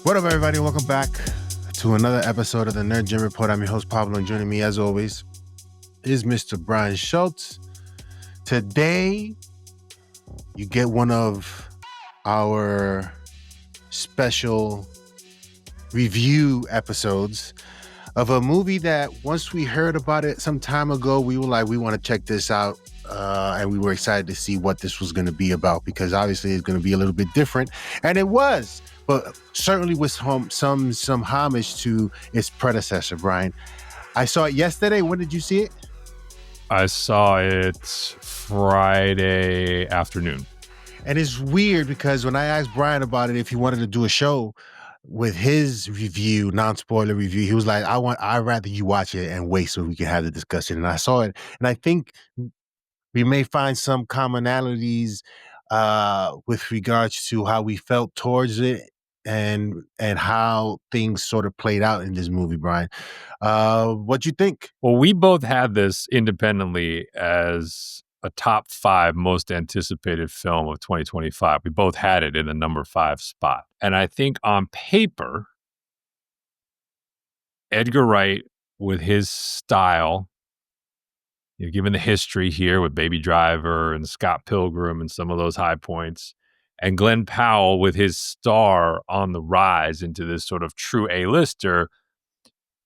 What up, everybody? Welcome back to another episode of the Nerd Gym Report. I'm your host, Pablo, and joining me, as always, is Mr. Brian Schultz. Today, you get one of our special review episodes of a movie that once we heard about it some time ago, we were like, we want to check this out. And we were excited to see what this was going to be about, because obviously it's going to be a little bit different. And it was, but certainly with some homage to its predecessor, Brian. I saw it yesterday. When did you see it? I saw it Friday afternoon. And it's weird because when I asked Brian about it, if he wanted to do a show with his review, non-spoiler review, he was like, I'd rather you watch it and wait so we can have the discussion. And I saw it, and I think we may find some commonalities with regards to how we felt towards it and how things sort of played out in this movie, Brian. What'd you think? Well, we both had this independently as a top 5 most anticipated film of 2025. We both had it in the number 5 spot. And I think on paper, Edgar Wright, with his style, given the history here with Baby Driver and Scott Pilgrim and some of those high points, and Glen Powell with his star on the rise into this sort of true A-lister,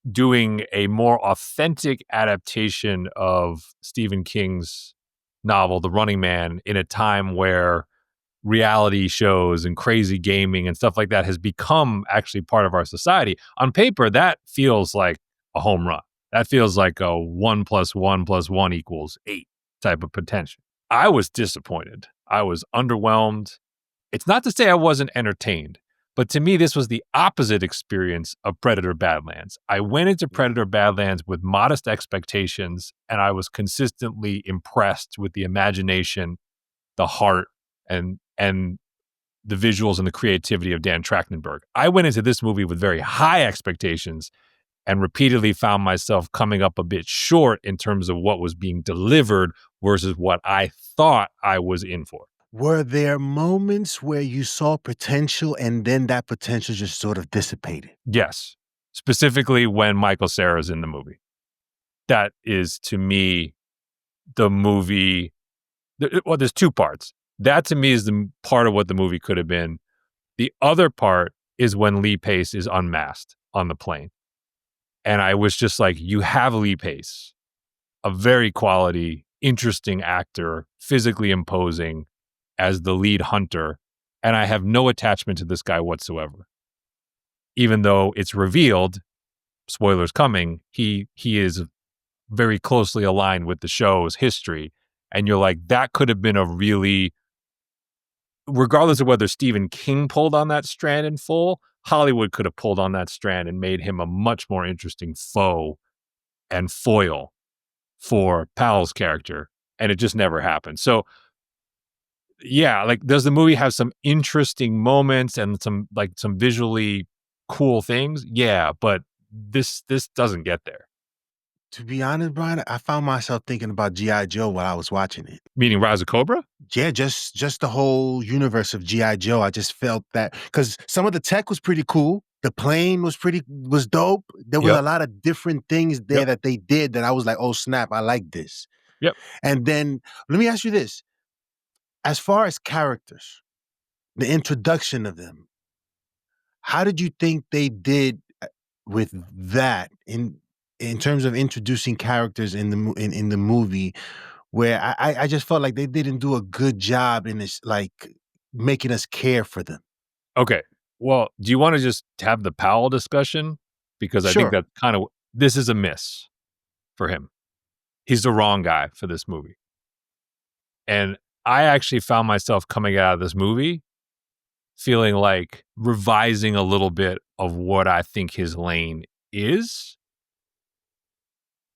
doing a more authentic adaptation of Stephen King's novel, The Running Man, in a time where reality shows and crazy gaming and stuff like that has become actually part of our society. On paper, that feels like a home run. That feels like a 1 + 1 + 1 = 8 type of potential. I was disappointed. I was underwhelmed. It's not to say I wasn't entertained, but to me, this was the opposite experience of Predator Badlands. I went into Predator Badlands with modest expectations, and I was consistently impressed with the imagination, the heart, and the visuals and the creativity of Dan Trachtenberg. I went into this movie with very high expectations and repeatedly found myself coming up a bit short in terms of what was being delivered versus what I thought I was in for. Were there moments where you saw potential and then that potential just sort of dissipated? Yes. Specifically when Michael Cera's in the movie. That is, to me, the movie. Well, there's 2 parts. That, to me, is the part of what the movie could have been. The other part is when Lee Pace is unmasked on the plane. And I was just like, you have Lee Pace, a very quality, interesting actor, physically imposing as the lead hunter, and I have no attachment to this guy whatsoever. Even though it's revealed, spoilers coming, he is very closely aligned with the show's history, and you're like, that could have been a really, regardless of whether Stephen King pulled on that strand in full, Hollywood could have pulled on that strand and made him a much more interesting foe and foil for Powell's character, and it just never happened. So yeah, like, does the movie have some interesting moments and some visually cool things? Yeah, but this doesn't get there. To be honest, Brian, I found myself thinking about G.I. Joe while I was watching it. Meaning Rise of Cobra? Yeah, just the whole universe of G.I. Joe. I just felt that because some of the tech was pretty cool. The plane was dope. There was a lot of different things there that they did that I was like, oh snap, I like this. Yep. And then let me ask you this. As far as characters, the introduction of them, how did you think they did with that in terms of introducing characters in the movie, where I just felt like they didn't do a good job in this, like, making us care for them? Okay. Well, do you want to just have the Powell discussion? Because I think that this is a miss for him. He's the wrong guy for this movie. And I actually found myself coming out of this movie feeling like revising a little bit of what I think his lane is,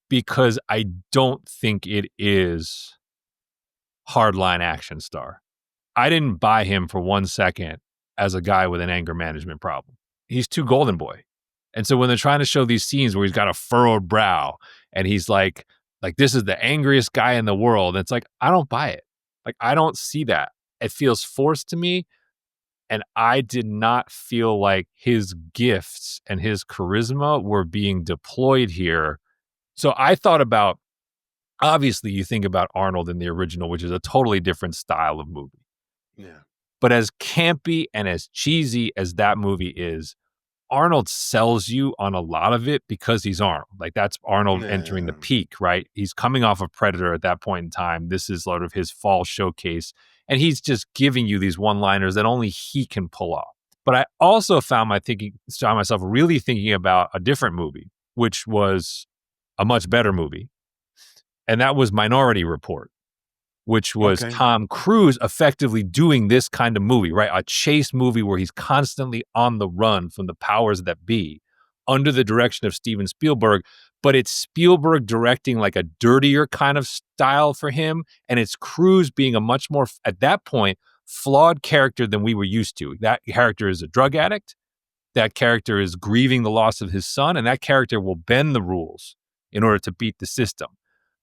because I don't think it is hardline action star. I didn't buy him for 1 second as a guy with an anger management problem. He's too golden boy. And so when they're trying to show these scenes where he's got a furrowed brow and he's like this is the angriest guy in the world, it's like, I don't buy it. Like, I don't see that. It feels forced to me. And I did not feel like his gifts and his charisma were being deployed here. So I thought about, obviously, you think about Arnold in the original, which is a totally different style of movie. Yeah. But as campy and as cheesy as that movie is, Arnold sells you on a lot of it because he's Arnold. Like, that's Arnold entering the peak, right? He's coming off of Predator at that point in time. This is sort of his fall showcase. And he's just giving you these one-liners that only he can pull off. But I also found myself really thinking about a different movie, which was a much better movie. And that was Minority Report, which was Tom Cruise effectively doing this kind of movie, right? A chase movie where he's constantly on the run from the powers that be under the direction of Steven Spielberg, but it's Spielberg directing like a dirtier kind of style for him, and it's Cruise being a much more, at that point, flawed character than we were used to. That character is a drug addict. That character is grieving the loss of his son, and that character will bend the rules in order to beat the system.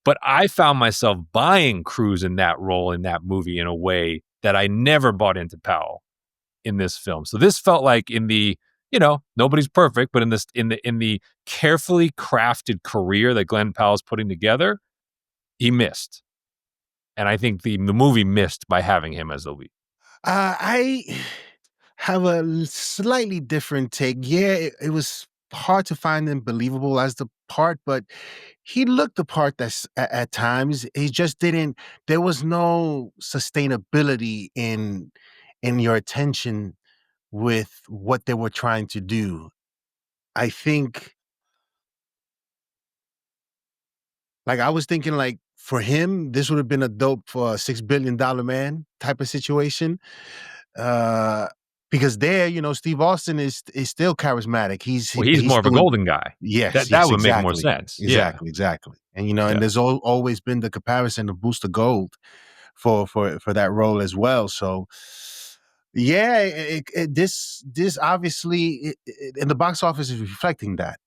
But I found myself buying Cruise in that role in that movie in a way that I never bought into Powell in this film. So this felt like in the, nobody's perfect, but in the carefully crafted career that Glen Powell's putting together, he missed. And I think the movie missed by having him as the lead. I have a slightly different take. Yeah, it was hard to find him believable as the part, but he looked the part at times. He just didn't. There was no sustainability in your attention with what they were trying to do. I think, like, I was thinking, like, for him, this would have been a dope for $6 billion man type of situation. Because there, Steve Austin is still charismatic. He's more of a doing, golden guy. Yes, that would exactly. make more sense. Exactly. And and there's always been the comparison of Booster Gold for that role as well. So yeah, this obviously in the box office is reflecting that.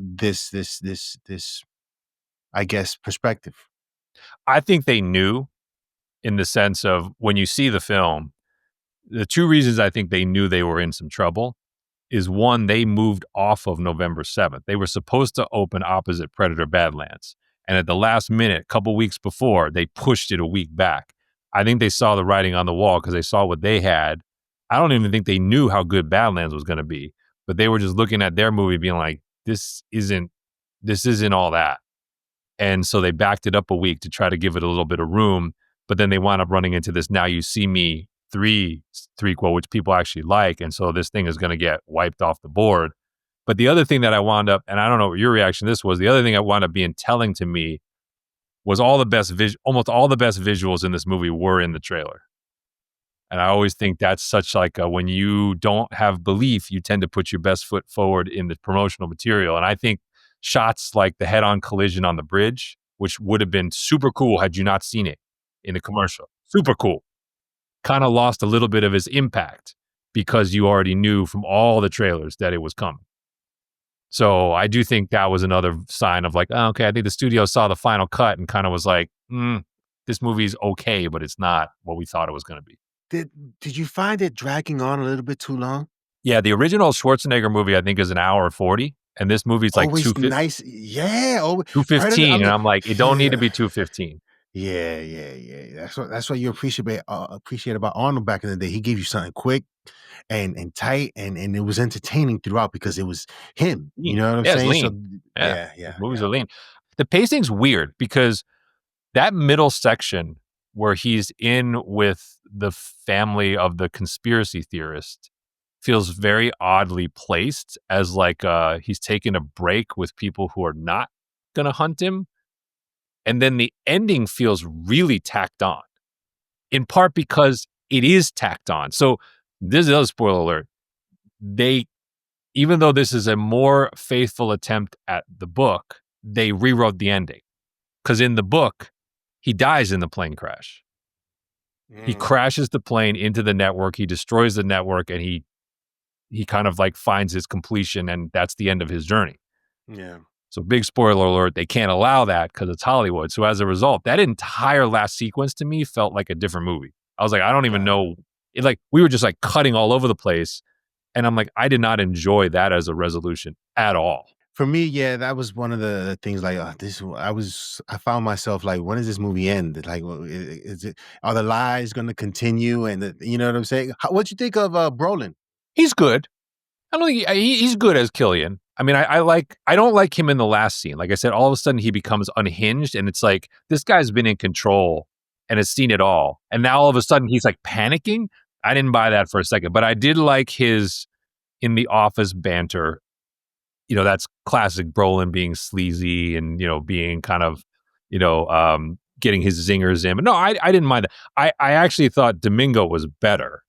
This I guess perspective. I think they knew, in the sense of when you see the film, the two reasons I think they knew they were in some trouble is, one, they moved off of November 7th. They were supposed to open opposite Predator Badlands. And at the last minute, a couple weeks before, they pushed it a week back. I think they saw the writing on the wall because they saw what they had. I don't even think they knew how good Badlands was going to be, but they were just looking at their movie being like, this isn't all that. And so they backed it up a week to try to give it a little bit of room. But then they wound up running into this Now You See Me 3 threequel, which people actually like. And so this thing is going to get wiped off the board. But the other thing that I wound up, and I don't know what your reaction to this was, the other thing I wound up being telling to me was almost all the best visuals in this movie were in the trailer. And I always think that's such like when you don't have belief, you tend to put your best foot forward in the promotional material. And I think shots like the head-on collision on the bridge, which would have been super cool had you not seen it in the commercial, super cool, kind of lost a little bit of its impact because you already knew from all the trailers that it was coming. So I do think that was another sign of like, oh, okay, I think the studio saw the final cut and kind of was like, this movie's okay, but it's not what we thought it was going to be. Did you find it dragging on a little bit too long? Yeah, the original Schwarzenegger movie I think is an hour 40, and this movie's like always nice. Yeah, 2:15, and I'm like, it don't need to be 2:15. Yeah. That's what you appreciate about Arnold back in the day. He gave you something quick and tight, and it was entertaining throughout because it was him. You know what I'm saying? Lean. So, movies are lean. The pacing's weird because that middle section where he's in with the family of the conspiracy theorist feels very oddly placed as like he's taking a break with people who are not going to hunt him. And then the ending feels really tacked on, in part because it is tacked on. So this is another spoiler alert. Even though this is a more faithful attempt at the book, they rewrote the ending. Because in the book, he dies in the plane crash. He crashes the plane into the network. He destroys the network, and he kind of like finds his completion, and that's the end of his journey. Yeah. So big spoiler alert, they can't allow that because it's Hollywood. So as a result, that entire last sequence to me felt like a different movie. I was like, I don't even know like we were just like cutting all over the place. And I'm like, I did not enjoy that as a resolution at all. For me, yeah, that was one of the things. Like I found myself like, when does this movie end? Like, is it, are the lies going to continue? And you know what I'm saying? What you think of Brolin? He's good. I don't think he's good as Killian. I mean, I don't like him in the last scene. Like I said, all of a sudden he becomes unhinged, and it's like this guy's been in control and has seen it all, and now all of a sudden he's like panicking. I didn't buy that for a second, but I did like his in the office banter. You know, that's classic Brolin being sleazy and, you know, being kind of, you know, getting his zingers in. But no, I didn't mind that. I actually thought Domingo was better.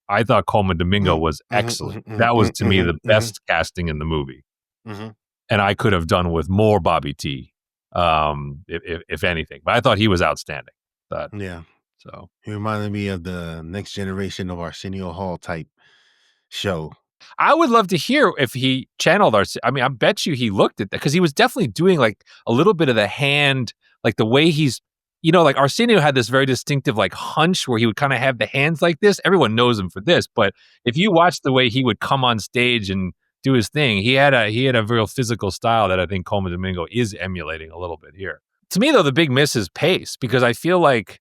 I thought Coleman Domingo was excellent. That was, to me, the best casting in the movie. And I could have done with more Bobby T, if anything. But I thought he was outstanding. Yeah. So he reminded me of the Next Generation of Arsenio Hall type show. I would love to hear if he channeled I mean, I bet you he looked at that because he was definitely doing like a little bit of the hand, like the way he's, you know, like Arsenio had this very distinctive like hunch where he would kind of have the hands like this. Everyone knows him for this, but if you watch the way he would come on stage and do his thing, he had a real physical style that I think Coleman Domingo is emulating a little bit here. To me, though, the big miss is pace, because I feel like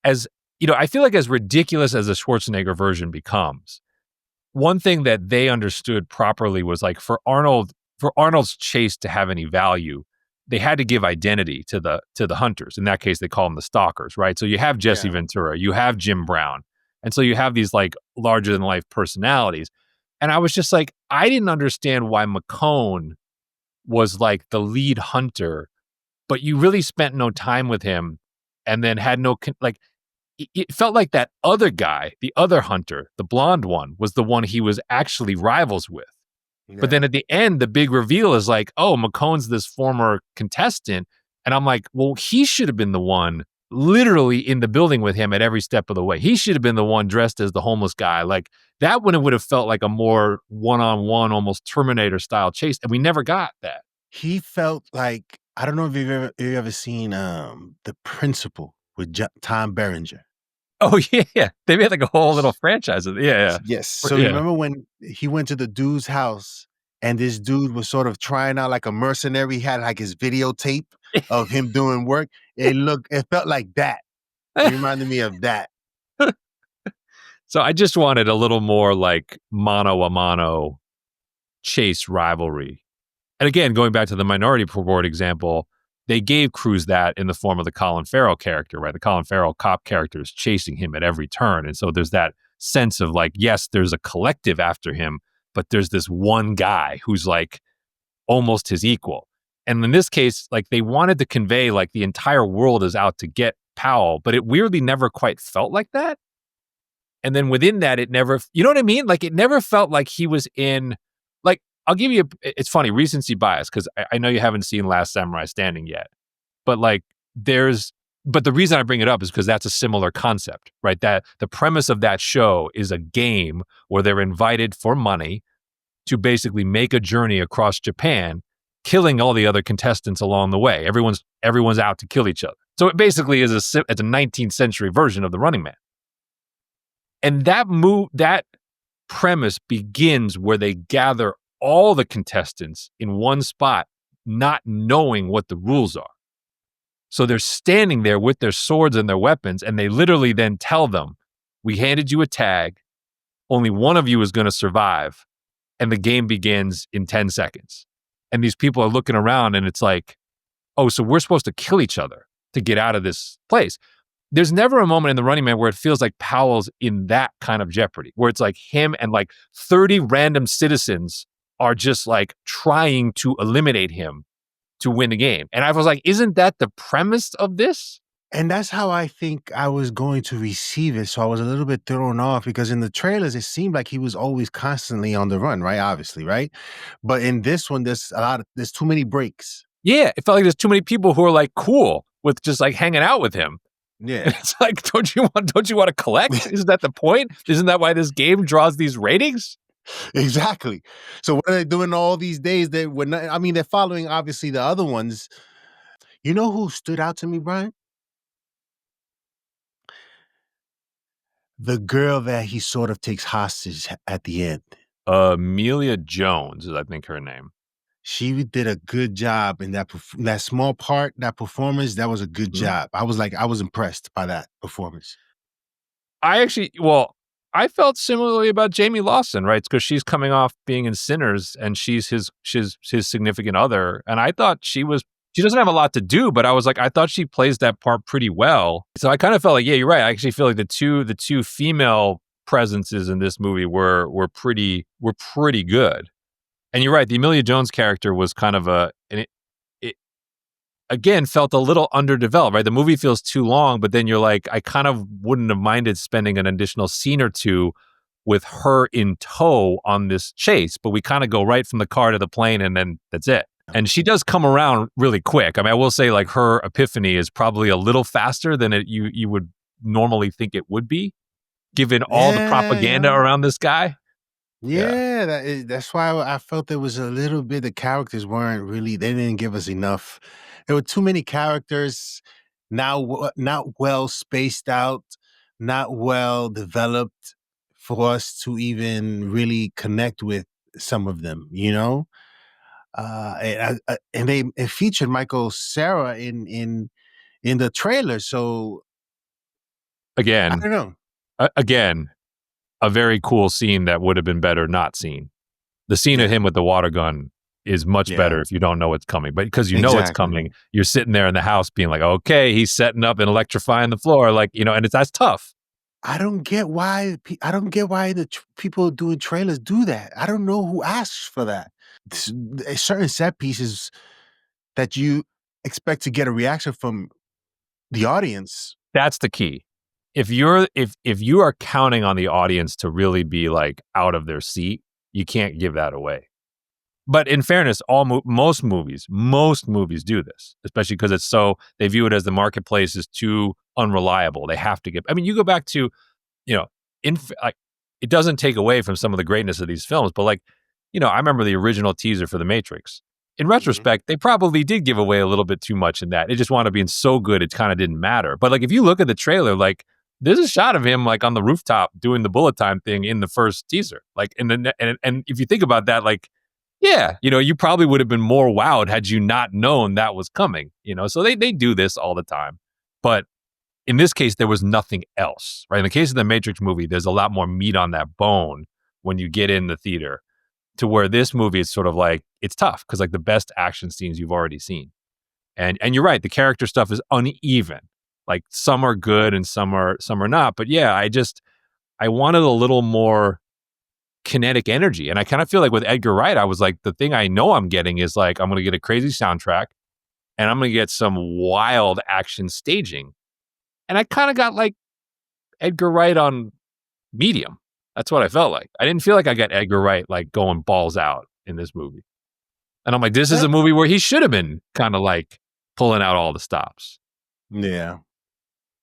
as ridiculous as the Schwarzenegger version becomes, one thing that they understood properly was like for Arnold's chase to have any value, they had to give identity to the hunters. In that case, they call them the stalkers, right? So you have Jesse Ventura, you have Jim Brown, and so you have these like larger than life personalities. And I was just like, I didn't understand why McCone was like the lead hunter, but you really spent no time with him, and then had no like. It felt like that other guy, the other hunter, the blonde one, was the one he was actually rivals with. Yeah. But then at the end, the big reveal is like, oh, McCone's this former contestant. And I'm like, well, he should have been the one literally in the building with him at every step of the way. He should have been the one dressed as the homeless guy. Like that would have felt like a more one-on-one, almost Terminator style chase. And we never got that. He felt like, I don't know if you've ever seen The Principal with Tom Berenger. Oh, yeah. They made like a whole little franchise of it. Yeah. Yes. So you remember when he went to the dude's house and this dude was sort of trying out like a mercenary, he had like his videotape of him doing work. It felt like that. It reminded me of that. So I just wanted a little more like mano-a-mano chase rivalry. And again, going back to the Minority Report example, they gave Cruise that in the form of the Colin Farrell character, right? The Colin Farrell cop character is chasing him at every turn. And so there's that sense of like, yes, there's a collective after him, but there's this one guy who's like almost his equal. And in this case, like they wanted to convey like the entire world is out to get Powell, but it weirdly never quite felt like that. And then within that, it never, you know what I mean? Like it never felt like he was in, like, I'll give you, it's funny, recency bias, because I know you haven't seen Last Samurai Standing yet, but like but the reason I bring it up is because that's a similar concept, right? That the premise of that show is a game where they're invited for money to basically make a journey across Japan, killing all the other contestants along the way. Everyone's out to kill each other. So it basically is it's a 19th century version of the Running Man. And that premise begins where they gather all the contestants in one spot, not knowing what the rules are. So they're standing there with their swords and their weapons, and they literally then tell them, we handed you a tag, only one of you is going to survive, and the game begins in 10 seconds. And these people are looking around, and it's like, oh, so we're supposed to kill each other to get out of this place. There's never a moment in the Running Man where it feels like Powell's in that kind of jeopardy, where it's like him and like 30 random citizens are just like trying to eliminate him to win the game. And I was like, isn't that the premise of this? And that's how I think I was going to receive it. So I was a little bit thrown off because in the trailers, it seemed like he was always constantly on the run, right? Obviously, right? But in this one, there's too many breaks. Yeah, it felt like there's too many people who are like cool with just like hanging out with him. Yeah. It's like, don't you want to collect? Isn't that the point? Isn't that why this game draws these ratings? Exactly. So what are they doing all these days? They're following obviously the other ones. You know who stood out to me, Brian? the girl that he sort of takes hostage at the end. Amelia Jones is, I think, her name. She did a good job in that small part, that performance. That was a good job. I was impressed by that performance. I felt similarly about Jamie Lawson, right? Because she's coming off being in Sinners, and she's his significant other, and I thought she doesn't have a lot to do, but I was like, I thought she plays that part pretty well. So I kind of felt like, yeah, you're right. I actually feel like the two female presences in this movie were pretty good. And you're right, the Amelia Jones character was kind of it again felt a little underdeveloped, right? The movie feels too long, but then you're like, I kind of wouldn't have minded spending an additional scene or two with her in tow on this chase, but we kind of go right from the car to the plane, and then that's it. And she does come around really quick. I mean, I will say, like, her epiphany is probably a little faster than you would normally think it would be, given all the propaganda around this guy. Yeah, that's why I felt there was a little bit. The characters weren't really. They didn't give us enough. There were too many characters, not well spaced out, not well developed for us to even really connect with some of them. You know, and it featured Michael Cera in the trailer. So Again, I don't know. Again, a very cool scene that would have been better not seen. The scene of him with the water gun is much better if you don't know what's coming. But because you know it's coming, you're sitting there in the house being like, okay, he's setting up and electrifying the floor, like, you know, and that's tough. I don't get why the people doing trailers do that. I don't know who asks for that. Certain set pieces that you expect to get a reaction from the audience. That's the key. If you are counting on the audience to really be like out of their seat, you can't give that away. But in fairness, most movies do this, especially because they view it as the marketplace is too unreliable. They have to give. I mean, you go back to, you know, it doesn't take away from some of the greatness of these films, but, like, you know, I remember the original teaser for The Matrix. In retrospect, they probably did give away a little bit too much in that. It just wound up being so good, it kind of didn't matter. But, like, if you look at the trailer, like, there's a shot of him, like, on the rooftop doing the bullet time thing in the first teaser. Like, and if you think about that, like, yeah, you know, you probably would have been more wowed had you not known that was coming, you know? So they do this all the time. But in this case, there was nothing else, right? In the case of the Matrix movie, there's a lot more meat on that bone when you get in the theater, to where this movie is sort of like, it's tough because, like, the best action scenes you've already seen. And you're right, the character stuff is uneven. Like, some are good and some are not. But yeah, I wanted a little more kinetic energy. And I kind of feel like with Edgar Wright, I was like, the thing I know I'm getting is, like, I'm going to get a crazy soundtrack and I'm going to get some wild action staging. And I kind of got, like, Edgar Wright on medium. That's what I felt like. I didn't feel like I got Edgar Wright, like, going balls out in this movie. And I'm like, this is a movie where he should have been kind of, like, pulling out all the stops. Yeah.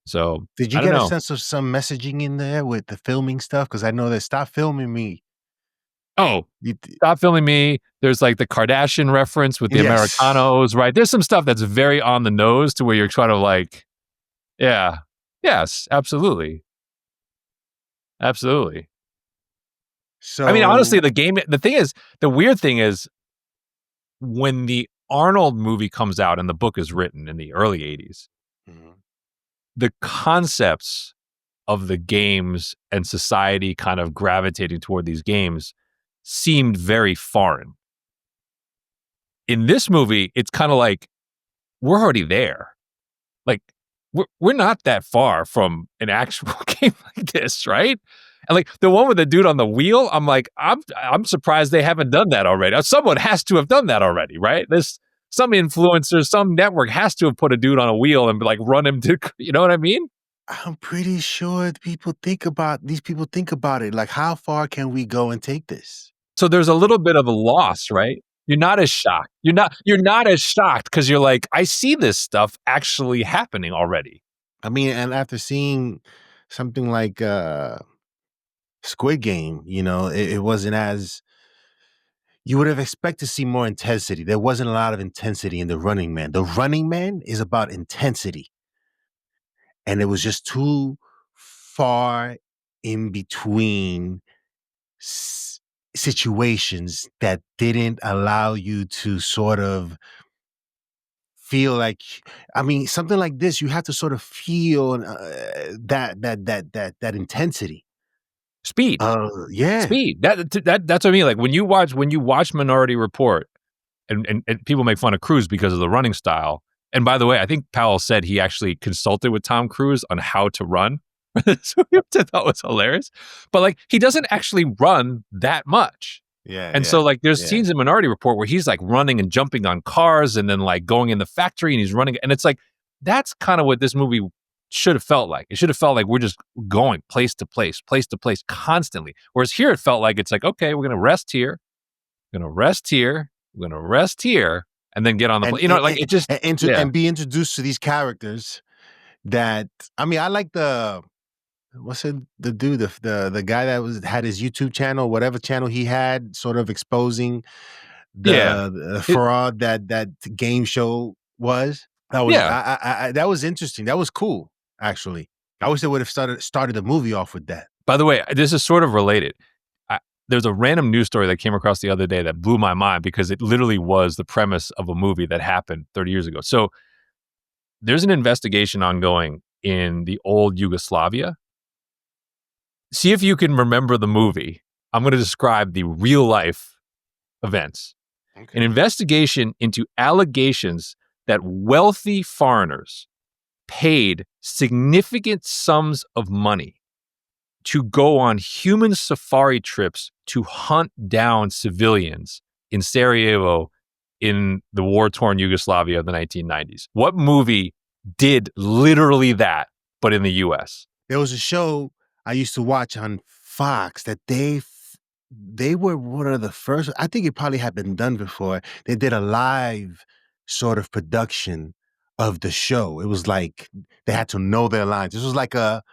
So did you get a sense of some messaging in there with the filming stuff? Because I know that Stop Filming Me. Oh, Stop Filming Me. There's, like, the Kardashian reference with the Americanos, right? There's some stuff that's very on the nose to where you're trying to, like, yeah. Yes, absolutely. Absolutely. So, I mean, honestly, the weird thing is, when the Arnold movie comes out and the book is written in the early 80s, the concepts of the games and society kind of gravitating toward these games seemed very foreign. In this movie, it's kind of like, we're already there. Like, we're not that far from an actual game like this, right? And, like, the one with the dude on the wheel, I'm like, I'm surprised they haven't done that already. Someone has to have done that already, right? Some influencer, some network has to have put a dude on a wheel and, like, run him to, you know what I mean? I'm pretty sure these people think about it. Like, how far can we go and take this? So there's a little bit of a loss, right? You're not as shocked. You're not as shocked because you're like, I see this stuff actually happening already. I mean, and after seeing something like Squid Game, you know, it wasn't as, you would have expected to see more intensity. There wasn't a lot of intensity in The Running Man. The Running Man is about intensity. And it was just too far in between situations that didn't allow you to sort of feel like, I mean, something like this, you have to sort of feel that intensity. Speed. Yeah. Speed. That's what I mean. Like when you watch Minority Report, and people make fun of Cruise because of the running style. And by the way, I think Powell said he actually consulted with Tom Cruise on how to run. So which I thought was hilarious. But like he doesn't actually run that much. Yeah. And so like there's scenes in Minority Report where he's like running and jumping on cars and then like going in the factory and he's running. And it's like that's kind of what this movie should have felt like. It should have felt like we're just going place to place constantly. Whereas here it felt like it's like, okay, we're gonna rest here. We're gonna rest here, and then get on the plane. You know, like it just and be introduced to these characters that, I mean, I like the dude, the guy that had his YouTube channel, whatever channel he had, sort of exposing the fraud that game show was. That was that was interesting. That was cool, actually. I wish they would have started the movie off with that. By the way, this is sort of related. There's a random news story that came across the other day that blew my mind because it literally was the premise of a movie that happened 30 years ago. So there's an investigation ongoing in the old Yugoslavia. See if you can remember the movie. I'm going to describe the real life events. Okay. An investigation into allegations that wealthy foreigners paid significant sums of money to go on human safari trips to hunt down civilians in Sarajevo in the war-torn Yugoslavia of the 1990s. What movie did literally that, but in the U.S.? There was a show I used to watch on Fox that they were one of the first. I think it probably had been done before. They did a live sort of production of the show. It was like they had to know their lines. This was like a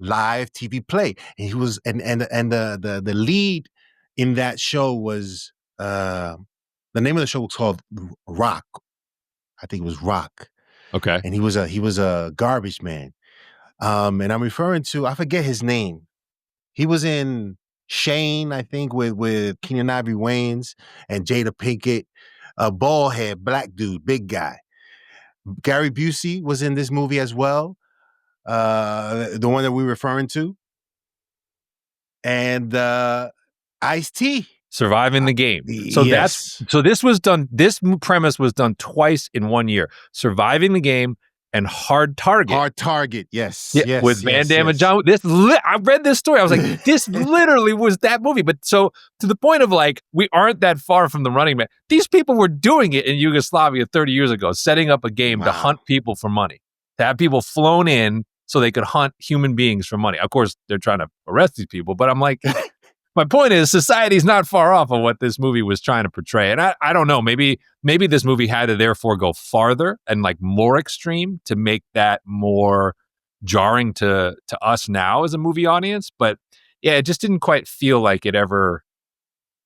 live TV play, and he was and the lead in that show was the name of the show was called Rock. I think it was Rock. Okay, and he was a garbage man. And I'm referring to, I forget his name. He was in Shane, I think, with Keenan Ivory Wayans and Jada Pinkett, a bald head, black dude, big guy. Gary Busey was in this movie as well. The one that we're referring to. And Ice-T. Surviving the Game. So yes. This premise was done twice in 1 year. Surviving the Game and Hard Target. Hard Target, yes. Yeah, yes with Van yes, Damme yes. and John. I read this story. I was like, this literally was that movie. But so to the point of like, we aren't that far from the Running Man. These people were doing it in Yugoslavia 30 years ago, setting up a game to hunt people for money, to have people flown in so they could hunt human beings for money. Of course, they're trying to arrest these people, but I'm like, my point is society's not far off of what this movie was trying to portray. And I don't know, maybe this movie had to therefore go farther and like more extreme to make that more jarring to us now as a movie audience. But yeah, it just didn't quite feel like it ever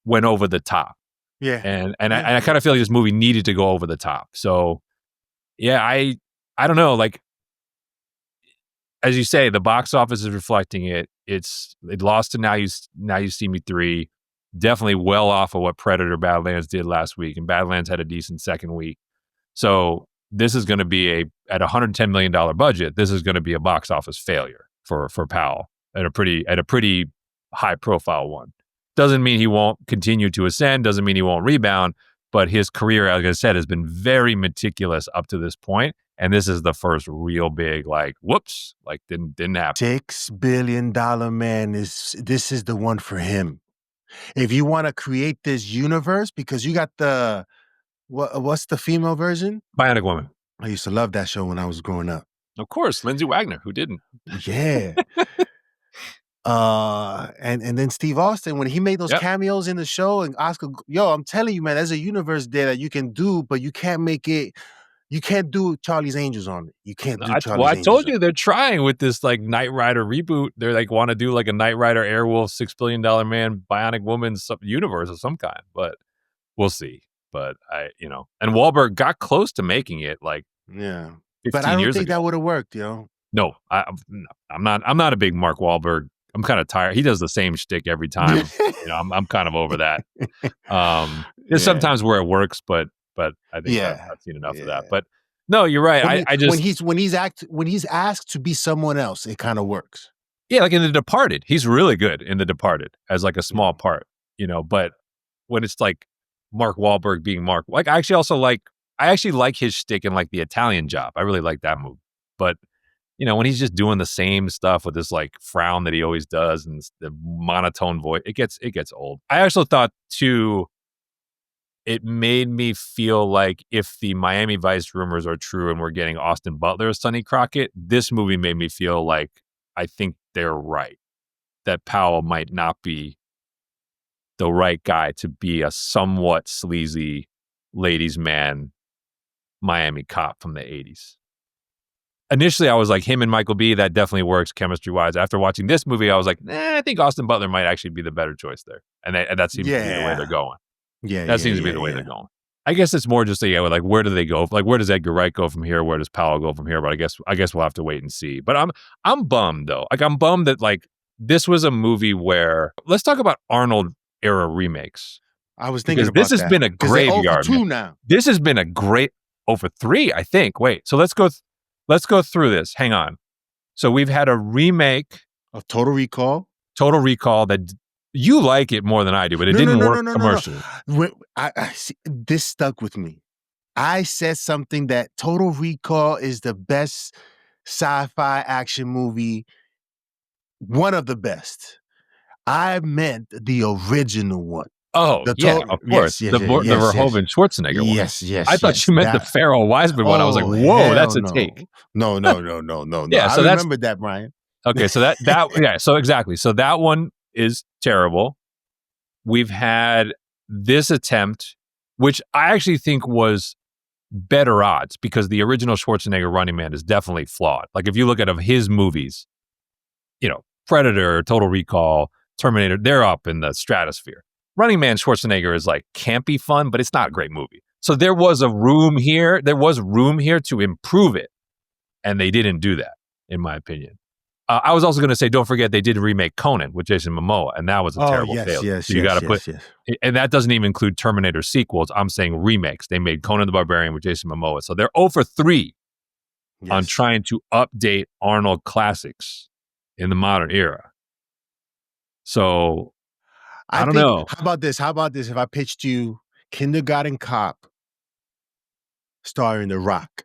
went over the top. Yeah. And I kind of feel like this movie needed to go over the top. So yeah, I don't know, like, as you say, the box office is reflecting it. It lost to Now You See Me 3. Definitely well off of what Predator Badlands did last week. And Badlands had a decent second week. So this is going to be at a $110 million budget, this is going to be a box office failure for Powell at a pretty high profile one. Doesn't mean he won't continue to ascend. Doesn't mean he won't rebound. But his career, like I said, has been very meticulous up to this point. And this is the first real big, like, whoops, like didn't happen. $6 billion man this is the one for him. If you want to create this universe, because you got what's the female version? Bionic Woman. I used to love that show when I was growing up. Of course, Lindsay Wagner, who didn't? Yeah. And then Steve Austin, when he made those cameos in the show, and Oscar, I'm telling you, man, there's a universe there that you can do, but you can't make it. You can't do Charlie's Angels on it. You can't do Charlie's Angels. Well, I told you they're trying with this like Knight Rider reboot. They're like want to do like a Knight Rider, Airwolf, $6 billion man, Bionic Woman universe of some kind, but we'll see. But and Wahlberg got close to making it like 15 but I don't years think ago. that would have worked, yo. No, I'm not a big Mark Wahlberg I'm kind of tired. He does the same shtick every time. I'm kind of over that. There's sometimes where it works, but I think I've seen enough of that. But no, you're right. When he's asked to be someone else, it kind of works. Yeah, like in The Departed, he's really good in The Departed as like a small part, but when it's like Mark Wahlberg being Mark, like I actually like his shtick in like The Italian Job. I really like that movie. But when he's just doing the same stuff with this like frown that he always does and the monotone voice, it gets old. I also thought too, it made me feel like if the Miami Vice rumors are true and we're getting Austin Butler as Sonny Crockett, this movie made me feel like I think they're right, that Powell might not be the right guy to be a somewhat sleazy ladies' man Miami cop from the 80s. Initially, I was like, him and Michael B., that definitely works chemistry-wise. After watching this movie, I was like, I think Austin Butler might actually be the better choice there. And that seems to be the way they're going. That seems to be the way they're going. I guess it's more just like where do they go? Like, where does Edgar Wright go from here? Where does Powell go from here? But I guess we'll have to wait and see. But I'm bummed though. Like I'm bummed that like this was a movie where let's talk about Arnold-era remakes. I was thinking about this has been a graveyard. Now. This has been a great over 3, I think. Wait, so let's go through this. Hang on. So we've had a remake of Total Recall. That you like it more than I do, but it didn't work commercially. I see, this stuck with me. I said something that Total Recall is the best sci-fi action movie, one of the best. I meant the original one. Oh, of course. The Verhoeven Schwarzenegger one. Yes. I thought you meant the Farrell Wiseman one. I was like, whoa, that's a take. No. Yeah, I remember that, Brian. Okay, so that yeah, so exactly. So that one is terrible. We've had this attempt, which I actually think was better odds because the original Schwarzenegger Running Man is definitely flawed. Like if you look at his movies, Predator, Total Recall, Terminator, they're up in the stratosphere. Running Man Schwarzenegger is like campy fun, but it's not a great movie. So there was room here to improve it. And they didn't do that, in my opinion. I was also going to say, don't forget, they did remake Conan with Jason Momoa, and that was a terrible failure. So you got to put, and that doesn't even include Terminator sequels. I'm saying remakes. They made Conan the Barbarian with Jason Momoa. So they're 0 for 3 on trying to update Arnold classics in the modern era. So I don't know. How about this if I pitched you Kindergarten Cop starring The Rock?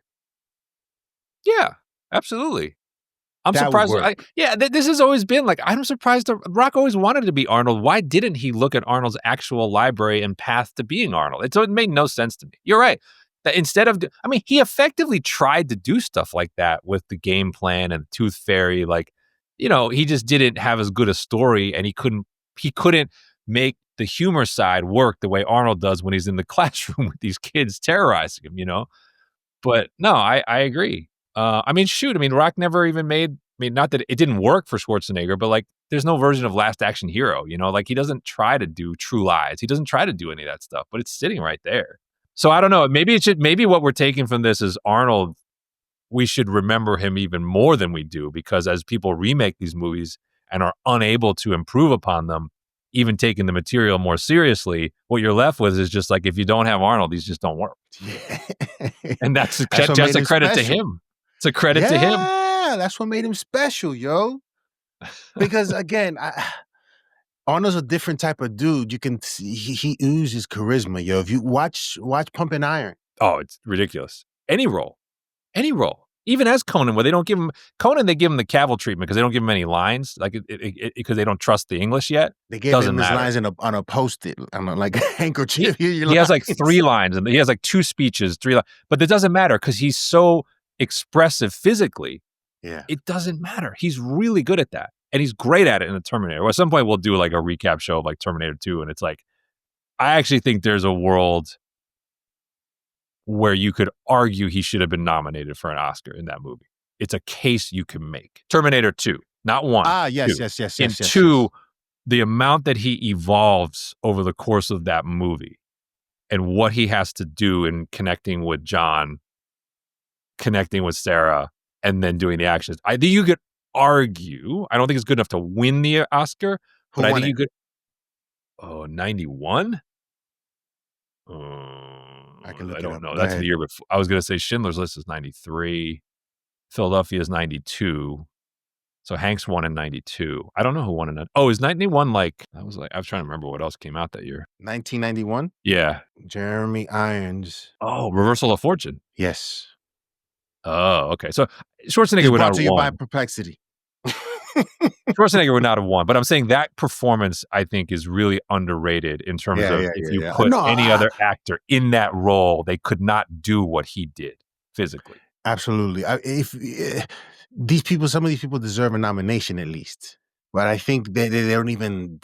Yeah, absolutely. I'm surprised. This has always been like, I'm surprised The Rock always wanted to be Arnold. Why didn't he look at Arnold's actual library and path to being Arnold? It made no sense to me. You're right. That instead of, he effectively tried to do stuff like that with the game plan and Tooth Fairy. Like, he just didn't have as good a story, and he couldn't make the humor side work the way Arnold does when he's in the classroom with these kids terrorizing him, But no, I agree. Rock never even made, not that it didn't work for Schwarzenegger, but like there's no version of Last Action Hero, like he doesn't try to do True Lies. He doesn't try to do any of that stuff, but it's sitting right there. So I don't know. Maybe what we're taking from this is Arnold, we should remember him even more than we do, because as people remake these movies and are unable to improve upon them, even taking the material more seriously, what you're left with is just like, if you don't have Arnold, these just don't work. And that's just a credit to him. It's a credit to him. Yeah, that's what made him special, yo. Because again, Arnold's a different type of dude. You can see he oozes charisma, yo. If you watch Pumping Iron. Oh, it's ridiculous. Any role. Even as Conan, where they don't give him Conan, they give him the Cavill treatment because they don't give him any lines, like because they don't trust the English yet. They gave him his lines on a post-it, like a handkerchief. He has like 3 lines, and he has like 2 speeches, 3 lines, but it doesn't matter because he's so expressive physically. Yeah, it doesn't matter. He's really good at that, and he's great at it in the Terminator. Well, at some point, we'll do like a recap show of like Terminator 2, and it's like, I actually think there's a world where you could argue he should have been nominated for an Oscar in that movie. It's a case you can make. Terminator 2, not 1. Yes. 2, the amount that he evolves over the course of that movie and what he has to do in connecting with John, connecting with Sarah, and then doing the actions. I think argue. I don't think it's good enough to win the Oscar, Who but I won think it? you could. Oh, 91? I can look I it don't up. know. Go That's ahead. the year before. I was going to say Schindler's List is 93. Philadelphia is 92. So Hanks won in 92. I don't know who won in that. Oh, is 91 like, I was trying to remember what else came out that year. 1991. Yeah. Jeremy Irons. Oh, Reversal of Fortune. Yes. Oh, okay. So Schwarzenegger It's would not brought to have you by won. Perplexity. Schwarzenegger would not have won. But I'm saying that performance, I think, is really underrated in terms of if you put No, any other actor in that role, they could not do what he did physically. Absolutely. These people, some of these people deserve a nomination at least. But I think they don't even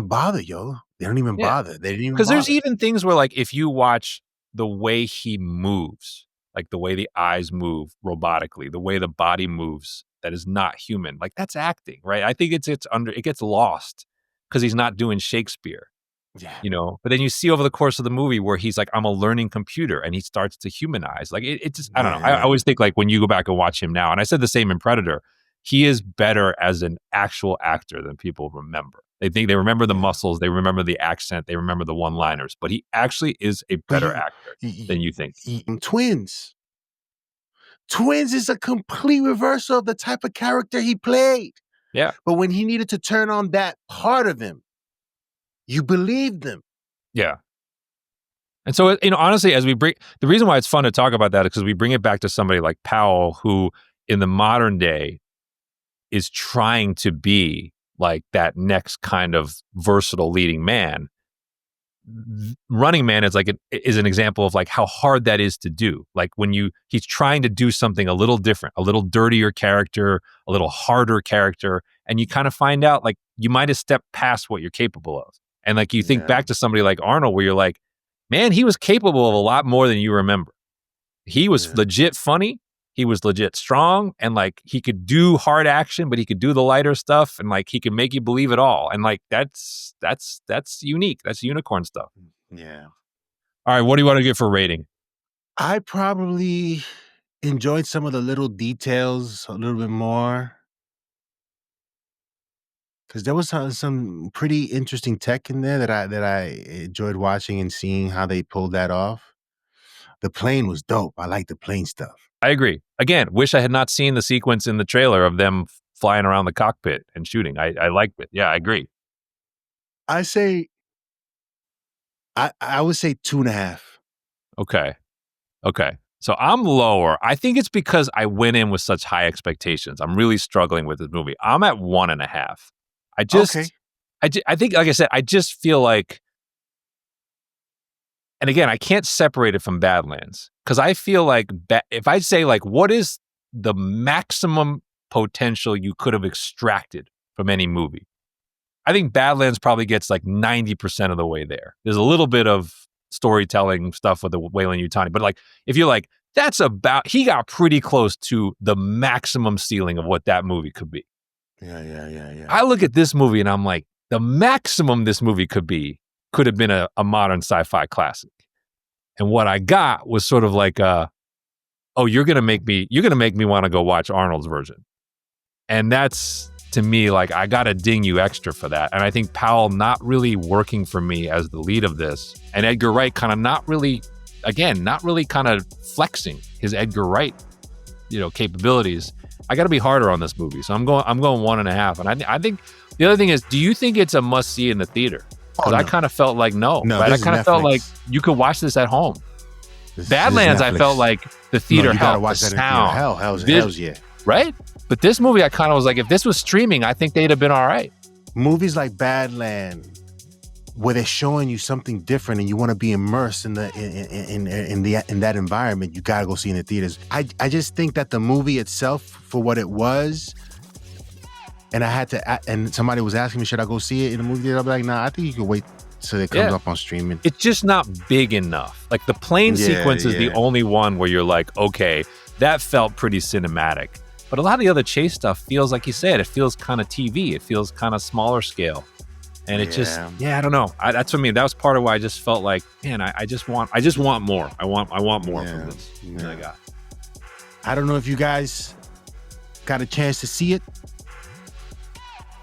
bother, yo. They don't even bother. They didn't even Because there's bother. even things where, like, if you watch the way he moves, like the way the eyes move robotically, the way the body moves, that is not human. Like, that's acting, right? I think it gets lost because he's not doing Shakespeare. Yeah. You know, but then you see over the course of the movie where he's like, I'm a learning computer, and he starts to humanize. Like it just, I don't know. I always think, like, when you go back and watch him now, and I said the same in Predator, he is better as an actual actor than people remember. They remember the muscles, they remember the accent, they remember the one-liners, but he actually is a better actor than you think. Twins is a complete reversal of the type of character he played. Yeah. But when he needed to turn on that part of him, you believed him. Yeah. And so, you know, honestly, the reason why it's fun to talk about that is because we bring it back to somebody like Powell, who in the modern day is trying to be like that next kind of versatile leading man. Running Man is is an example of like how hard that is to do. Like when he's trying to do something a little different, a little dirtier character, a little harder character, and you kind of find out like you might have stepped past what you're capable of. And like you think back to somebody like Arnold, where you're like, man, he was capable of a lot more than you remember. He was legit funny. He was legit strong, and like he could do hard action, but he could do the lighter stuff, and like he could make you believe it all. And like that's unique. That's unicorn stuff. Yeah. All right, what do you want to give for rating? I probably enjoyed some of the little details a little bit more, because there was some pretty interesting tech in there that I enjoyed watching and seeing how they pulled that off. The plane was dope. I like the plane stuff. I agree. Again, wish I had not seen the sequence in the trailer of them flying around the cockpit and shooting. I liked it. Yeah, I agree. I would say 2.5. Okay. So I'm lower. I think it's because I went in with such high expectations. I'm really struggling with this movie. I'm at 1.5. I think, like I said, I just feel like, and again, I can't separate it from Badlands because I feel like if I say like, what is the maximum potential you could have extracted from any movie? I think Badlands probably gets like 90% of the way there. There's a little bit of storytelling stuff with the Weyland-Yutani, but like, if you're like, he got pretty close to the maximum ceiling of what that movie could be. Yeah. I look at this movie and I'm like, the maximum this movie could have been a modern sci-fi classic. And what I got was sort of like, you're going to make me want to go watch Arnold's version. And that's, to me, like, I got to ding you extra for that. And I think Powell not really working for me as the lead of this, and Edgar Wright kind of not really kind of flexing his Edgar Wright, capabilities. I got to be harder on this movie. So I'm going 1.5. And I think the other thing is, do you think it's a must see in the theater? Because I kind of felt like no, right? I kind of felt like you could watch this at home. Badlands, I felt like the theater helped. The sound, hells yeah, right? But this movie, I kind of was like, if this was streaming, I think they'd have been all right. Movies like Badlands, where they're showing you something different and you want to be immersed in that environment, you gotta go see in the theaters. I just think that the movie itself, for what it was, and somebody was asking me, should I go see it in the movie theater? I'll be like, nah, I think you can wait till it comes up on streaming. It's just not big enough. Like the plane sequence is the only one where you're like, okay, that felt pretty cinematic. But a lot of the other chase stuff feels, like you said, it feels kind of TV. It feels kind of smaller scale. And it just, I don't know. That's for me. That was part of why I just felt like, man, I just want more. I want more from this than I got. I don't know if you guys got a chance to see it,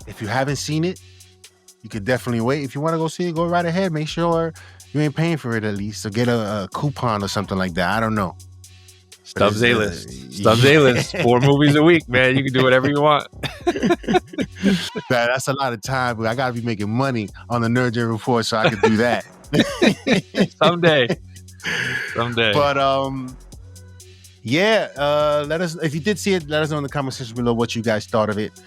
if you haven't seen it, you could definitely wait. If you want to go see it, go right ahead. Make sure you ain't paying for it at least. So get a coupon or something like that. I don't know. Stubbs A-list. Stubbs A-list. 4 movies a week, man. You can do whatever you want. That's a lot of time, but I got to be making money on the Nerd Gym Report so I can do that. Someday. But let us, if you did see it, let us know in the comment section below what you guys thought of it.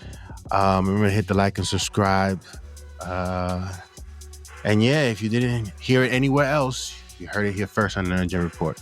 Remember to hit the like and subscribe. And yeah, if you didn't hear it anywhere else, you heard it here first on the Nerd Gym Report.